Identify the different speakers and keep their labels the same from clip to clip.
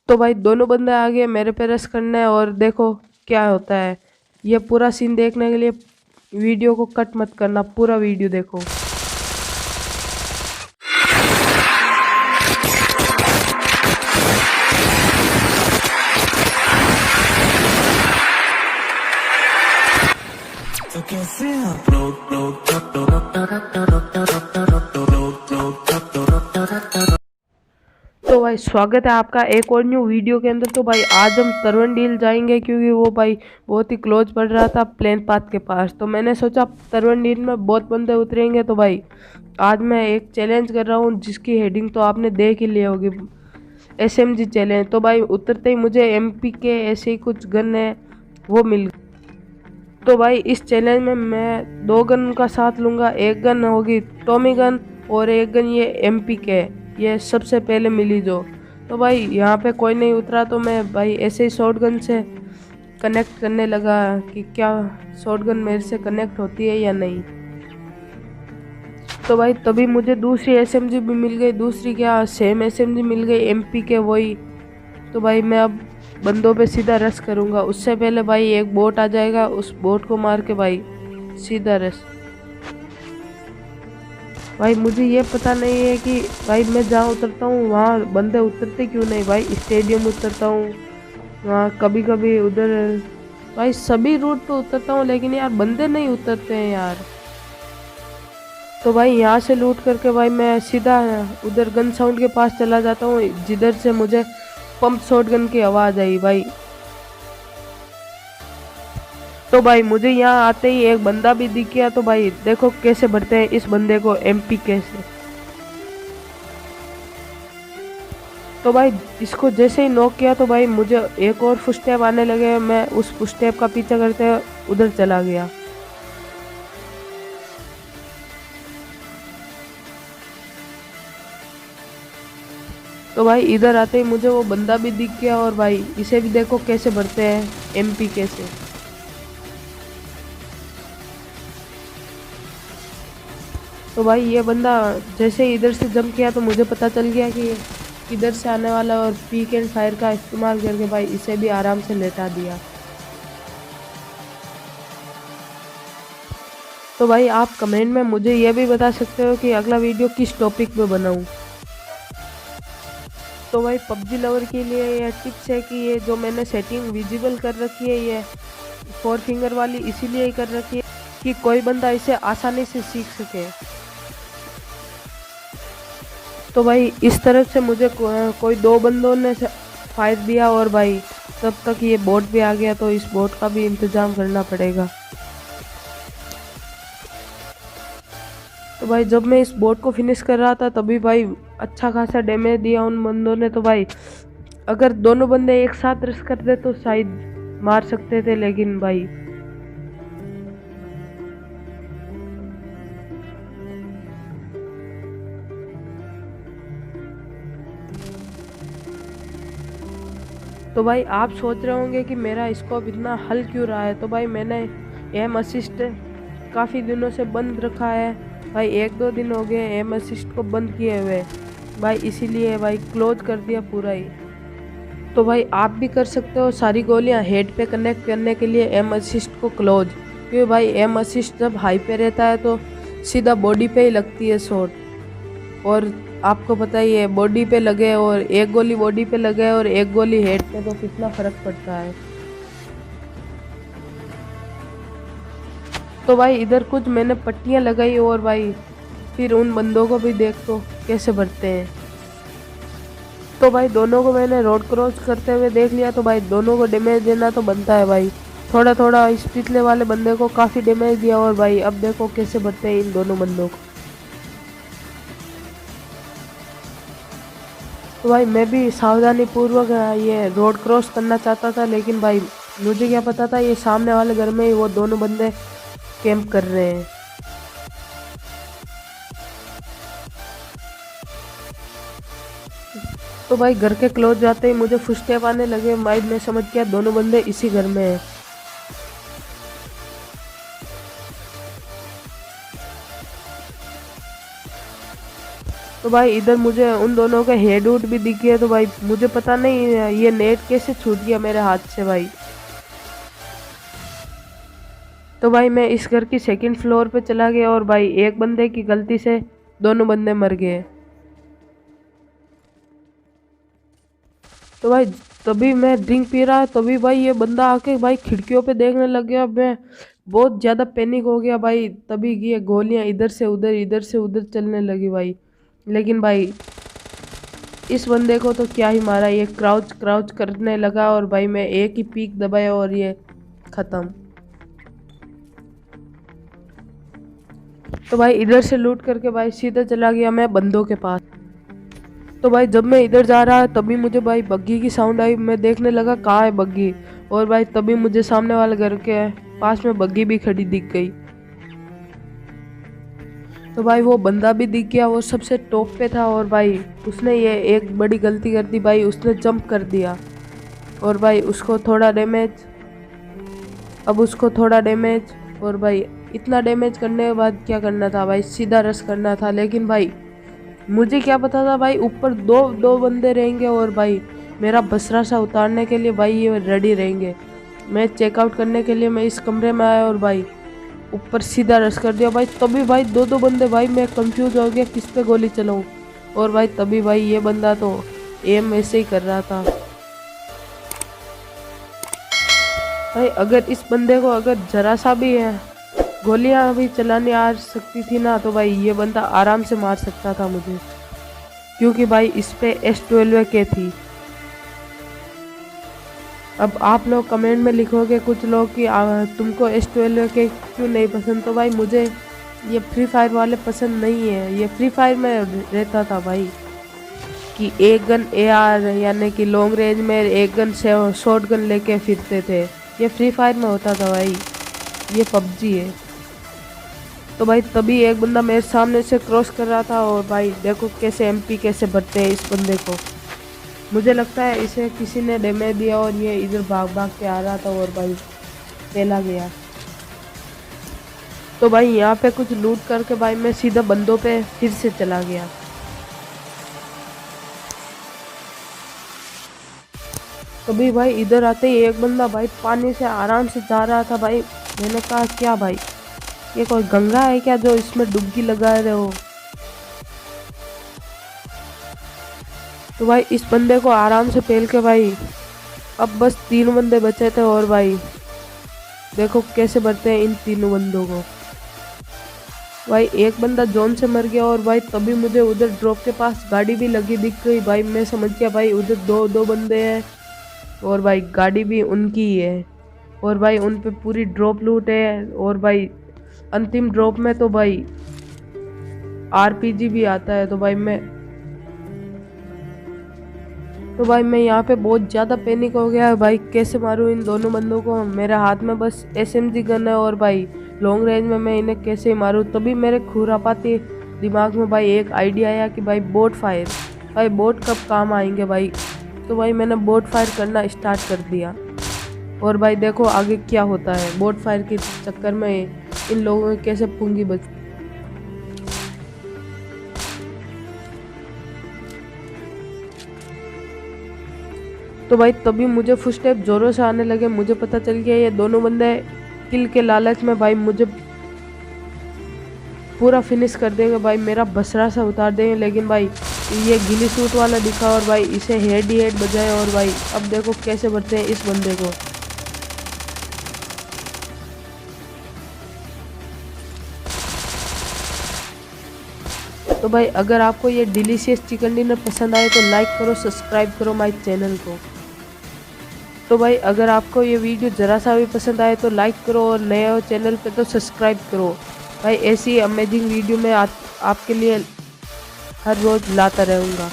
Speaker 1: तो भाई दोनों बंदे आ गए मेरे पे रश करने, और देखो क्या होता है। ये पूरा सीन देखने के लिए वीडियो को कट मत करना, पूरा वीडियो देखो। तो कैसे आप तो भाई स्वागत है आपका एक और न्यू वीडियो के अंदर। तो भाई आज हम तरवंडील जाएंगे, क्योंकि वो भाई बहुत ही क्लोज पड़ रहा था प्लेन पाथ के पास। तो मैंने सोचा तरवंडील में बहुत बंदे उतरेंगे, तो भाई आज मैं एक चैलेंज कर रहा हूँ जिसकी हेडिंग तो आपने देख ही ली होगी, SMG चैलेंज। तो भाई उतरते ही मुझे MP के ऐसे ही कुछ गन है वो मिल गए। तो भाई इस चैलेंज में मैं 2 गन का साथ लूँगा। एक गन होगी टॉमी गन और एक गन ये MP के, ये सबसे पहले मिली जो। तो भाई यहाँ पे कोई नहीं उतरा, तो मैं भाई ऐसे ही शॉटगन से कनेक्ट करने लगा कि क्या शॉटगन मेरे से कनेक्ट होती है या नहीं। तो भाई तभी मुझे दूसरी SMG भी मिल गई, दूसरी क्या सेम SMG मिल गई MP के वही। तो भाई मैं अब बंदों पे सीधा रश करूँगा। उससे पहले भाई एक बोट आ जाएगा, उस बोट को मार के भाई सीधा रश। भाई मुझे ये पता नहीं है कि भाई मैं जहाँ उतरता हूँ वहाँ बंदे उतरते क्यों नहीं। भाई स्टेडियम उतरता हूँ, वहाँ कभी कभी उधर, भाई सभी रूट पे उतरता हूँ, लेकिन यार बंदे नहीं उतरते हैं यार। तो भाई यहाँ से लूट करके भाई मैं सीधा उधर गन साउंड के पास चला जाता हूँ, जिधर से मुझे पंप शॉटगन की आवाज़ आई भाई। तो भाई मुझे यहाँ आते ही एक बंदा भी दिख गया। तो भाई देखो कैसे भरते हैं इस बंदे को MP कैसे। तो भाई इसको जैसे ही नॉक किया तो भाई मुझे एक और फुटस्टेप आने लगे। मैं उस फुटस्टेप का पीछा करते हुए उधर चला गया। तो भाई इधर आते ही मुझे वो बंदा भी दिख गया, और भाई इसे भी देखो कैसे भरते हैं MP कैसे। तो भाई ये बंदा जैसे ही इधर से जंप किया तो मुझे पता चल गया कि इधर से आने वाला, और पीक एंड फायर का इस्तेमाल करके भाई इसे भी आराम से लेटा दिया। तो भाई आप कमेंट में मुझे ये भी बता सकते हो कि अगला वीडियो किस टॉपिक पे बनाऊं। तो भाई PUBG लवर के लिए ये टिप्स है कि ये जो मैंने सेटिंग विजिबल कर रखी है, ये 4 फिंगर वाली इसीलिए ही कर रखी है कि कोई बंदा इसे आसानी से सीख सके। तो भाई इस तरफ से मुझे कोई 2 बंदों ने फायर दिया, और भाई तब तक ये बोट भी आ गया, तो इस बोट का भी इंतज़ाम करना पड़ेगा। तो भाई जब मैं इस बोट को फिनिश कर रहा था तभी भाई अच्छा खासा डैमेज दिया उन बंदों ने। तो भाई अगर दोनों बंदे एक साथ रश करते तो शायद मार सकते थे, लेकिन भाई तो भाई आप सोच रहे होंगे कि मेरा स्कोप इतना हल क्यों रहा है। तो भाई मैंने एम असिस्ट काफ़ी दिनों से बंद रखा है भाई, 1-2 दिन हो गए एम असिस्ट को बंद किए हुए भाई, इसीलिए भाई क्लोज कर दिया पूरा ही। तो भाई आप भी कर सकते हो सारी गोलियां हेड पे कनेक्ट करने के लिए एम असिस्ट को क्लोज, क्योंकि भाई एम असिस्ट जब हाई पे रहता है तो सीधा बॉडी पे ही लगती है शॉट। और आपको पता ही है बॉडी पे लगे और एक गोली बॉडी पे लगे और एक गोली हेड पे, तो कितना फर्क पड़ता है। तो भाई इधर कुछ मैंने पट्टियां लगाई, और भाई फिर उन बंदों को भी देख तो कैसे भरते हैं। तो भाई दोनों को मैंने रोड क्रॉस करते हुए देख लिया। तो भाई दोनों को डैमेज देना तो बनता है भाई, थोड़ा थोड़ा इस पिछले वाले बंदे को काफ़ी डैमेज दिया, और भाई अब देखो कैसे भरते हैं इन दोनों बंदों को। तो भाई मैं भी सावधानी पूर्वक ये रोड क्रॉस करना चाहता था, लेकिन भाई मुझे क्या पता था ये सामने वाले घर में ही वो दोनों बंदे कैंप कर रहे हैं। तो भाई घर के क्लोज जाते ही मुझे फुटस्टेप आने लगे भाई, मैं समझ गया दोनों बंदे इसी घर में हैं। तो भाई इधर मुझे उन दोनों का हेड उड भी दिख गया। तो भाई मुझे पता नहीं ये नेट कैसे छूट गया मेरे हाथ से भाई। तो भाई मैं इस घर की सेकंड फ्लोर पे चला गया और भाई एक बंदे की गलती से दोनों बंदे मर गए। तो भाई तभी मैं ड्रिंक पी रहा, तभी भाई ये बंदा आके भाई खिड़कियों पे देखने लग गया। मैं बहुत ज़्यादा पैनिक हो गया भाई। तभी ये गोलियां इधर से उधर चलने लगी भाई। लेकिन भाई इस बंदे को तो क्या ही मारा, ये क्राउच क्राउच करने लगा और भाई मैं एक ही पीक दबाया और ये ख़त्म। तो भाई इधर से लूट करके भाई सीधा चला गया मैं बंदों के पास। तो भाई जब मैं इधर जा रहा तभी मुझे भाई बग्गी की साउंड आई। मैं देखने लगा कहाँ है बग्गी, और भाई तभी मुझे सामने वाले घर के पास में बग्गी भी खड़ी दिख गई। तो भाई वो बंदा भी दिख गया, वो सबसे टॉप पे था और भाई उसने ये एक बड़ी गलती कर दी भाई, उसने जंप कर दिया और भाई उसको थोड़ा डैमेज। अब उसको थोड़ा डैमेज और भाई इतना डैमेज करने के बाद क्या करना था भाई, सीधा रश करना था। लेकिन भाई मुझे क्या पता था भाई ऊपर दो बंदे रहेंगे और भाई मेरा बसरा सा उतारने के लिए भाई ये रेडी रहेंगे। मैं चेकआउट करने के लिए मैं इस कमरे में आया और भाई ऊपर सीधा रश कर दिया भाई। तभी भाई दो बंदे, भाई मैं कंफ्यूज हो गया किस पे गोली चलाऊं। और भाई तभी भाई ये बंदा तो एम ऐसे ही कर रहा था भाई। अगर इस बंदे को अगर जरा सा भी है गोलियां भी चलानी आ सकती थी ना, तो भाई ये बंदा आराम से मार सकता था मुझे, क्योंकि भाई इस पे S12 के थी। अब आप लोग कमेंट में लिखोगे कुछ लोग कि तुमको S12 के क्यों नहीं पसंद। तो भाई मुझे ये फ्री फायर वाले पसंद नहीं है। ये फ्री फायर में रहता था भाई कि एक गन AR यानी कि लॉन्ग रेंज में एक गन से शॉर्ट गन लेके फिरते थे, ये फ्री फायर में होता था भाई। ये PUBG है। तो भाई तभी एक बंदा मेरे सामने से क्रॉस कर रहा था और भाई देखो कैसे MP कैसे भरते हैं इस बंदे को। मुझे लगता है इसे किसी ने डैमेज दिया और ये इधर भाग भाग के आ रहा था और भाई फैला गया। तो भाई यहाँ पे कुछ लूट करके भाई मैं सीधा बंदों पे फिर से चला गया। तभी भाई इधर आते ही एक बंदा भाई पानी से आराम से जा रहा था भाई। मैंने कहा क्या भाई ये कोई गंगा है क्या जो इसमें डुबकी लगा रहे हो। तो भाई इस बंदे को आराम से पेल के भाई अब बस 3 बंदे बचे थे और भाई देखो कैसे भरते हैं इन 3 बंदों को। भाई एक बंदा जोन से मर गया और भाई तभी मुझे उधर ड्रॉप के पास गाड़ी भी लगी दिख गई भाई। मैं समझ गया भाई उधर दो बंदे हैं और भाई गाड़ी भी उनकी ही है और भाई उन पे पूरी ड्रॉप लूट है। और भाई अंतिम ड्रॉप में तो भाई RPG भी आता है। तो भाई मैं यहाँ पे बहुत ज़्यादा पैनिक हो गया है भाई, कैसे मारूँ इन दोनों बंदों को। मेरे हाथ में बस SMG गन है और भाई लॉन्ग रेंज में मैं इन्हें कैसे मारूँ। तभी मेरे खुरापाती दिमाग में भाई एक आइडिया आया कि भाई बोट फायर, भाई बोट कब काम आएंगे भाई। तो भाई मैंने बोट फायर करना स्टार्ट कर दिया और भाई देखो आगे क्या होता है। बोट फायर के चक्कर में इन लोगों की कैसे पूंगी बच। तो भाई तभी मुझे फुटस्टेप जोरों से आने लगे। मुझे पता चल गया ये दोनों बंदे किल के लालच में भाई मुझे पूरा फिनिश कर देंगे भाई, मेरा बसरा सा उतार देंगे। लेकिन भाई ये गिली सूट वाला दिखा और भाई इसे हेड ही हेड बजाए और भाई अब देखो कैसे बढ़ते हैं इस बंदे को। तो भाई अगर आपको ये डिलीशियस चिकन डिनर पसंद आए तो लाइक करो, सब्सक्राइब करो माय चैनल को। तो भाई अगर आपको ये वीडियो ज़रा सा भी पसंद आए तो लाइक करो और नए हो चैनल पे तो सब्सक्राइब करो भाई। ऐसी अमेजिंग वीडियो मैं आपके लिए हर रोज़ लाता रहूँगा।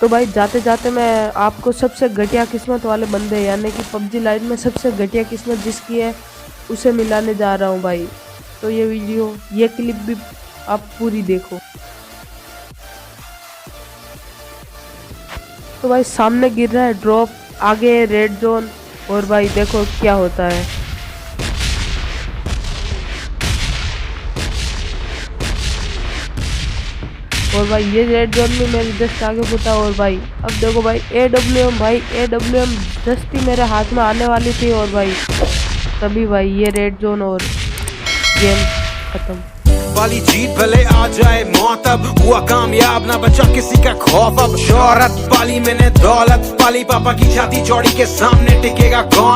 Speaker 1: तो भाई जाते जाते मैं आपको सबसे घटिया किस्मत वाले बंदे यानी कि PUBG लाइट में सबसे घटिया किस्मत जिसकी है उसे मिलाने जा रहा हूँ भाई। तो ये क्लिप भी आप पूरी देखो। तो भाई सामने गिर रहा है ड्रॉप, आगे रेड जोन और भाई देखो क्या होता है। और भाई ये रेड जोन भी मेरे जस्ट आगे फूटा। और भाई अब देखो भाई AWM, भाई AWM जस्ट ही मेरे हाथ में आने वाली थी और भाई तभी भाई ये रेड जोन और गेम खत्म।
Speaker 2: वाली जीत भले आ जाए मौत, अब हुआ कामयाब ना बचा किसी का खौफ। अब शोहरत पाली मैंने, दौलत पाली, पापा की छाती चौड़ी के सामने टिकेगा कौन।